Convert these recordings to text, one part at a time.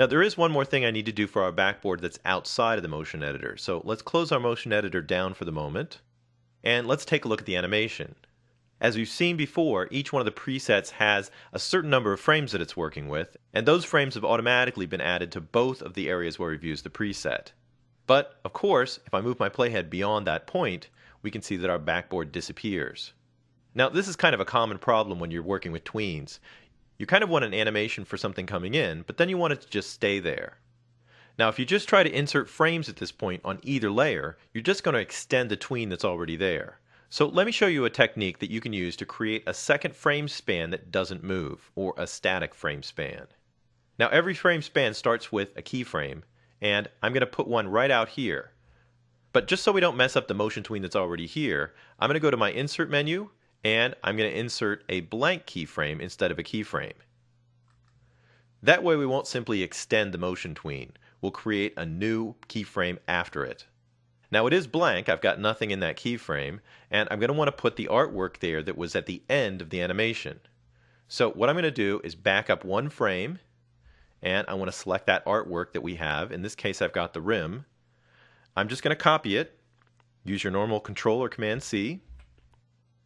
Now there is one more thing I need to do for our backboard that's outside of the motion editor. So let's close our motion editor down for the moment, and let's take a look at the animation. As we've seen before, each one of the presets has a certain number of frames that it's working with, and those frames have automatically been added to both of the areas where we've used the preset. But, of course, if I move my playhead beyond that point, we can see that our backboard disappears. Now, this is kind of a common problem when you're working with tweens. You kind of want an animation for something coming in, but then you want it to just stay there. Now, if you just try to insert frames at this point on either layer, you're just going to extend the tween that's already there. So let me show you a technique that you can use to create a second frame span that doesn't move, or a static frame span. Now, every frame span starts with a keyframe, and I'm going to put one right out here. But just so we don't mess up the motion tween that's already here, I'm going to go to my Insert menu, and I'm going to insert a blank keyframe instead of a keyframe. That way we won't simply extend the motion tween. We'll create a new keyframe after it. Now it is blank, I've got nothing in that keyframe, and I'm going to want to put the artwork there that was at the end of the animation. So what I'm going to do is back up one frame, and I want to select that artwork that we have. In this case I've got the rim. I'm just going to copy it. Use your normal Control or Command C.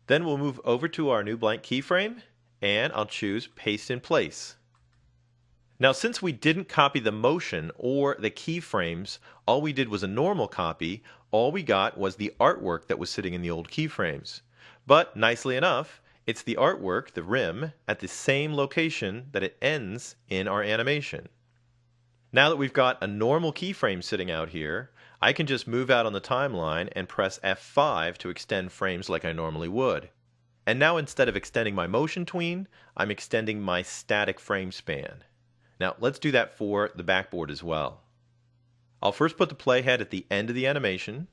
Then we'll move over to our new blank keyframe, and I'll choose Paste in Place. Now since we didn't copy the motion or the keyframes, all we did was a normal copy. All we got was the artwork that was sitting in the old keyframes. But nicely enough, it's the artwork, the rim, at the same location that it ends in our animation. Now that we've got a normal keyframe sitting out here, I can just move out on the timeline and press F5 to extend frames like I normally would. And now instead of extending my motion tween, I'm extending my static frame span. Now let's do that for the backboard as well. I'll first put the playhead at the end of the animation.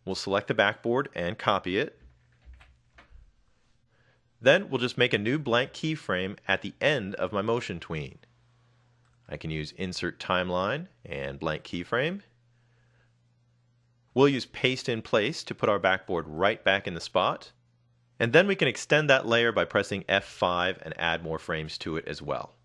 We'll select the backboard and copy it. Then we'll just make a new blank keyframe at the end of my motion tween. I can use Insert Timeline and Blank Keyframe. We'll use Paste in Place to put our backboard right back in the spot. And then we can extend that layer by pressing F5 and add more frames to it as well.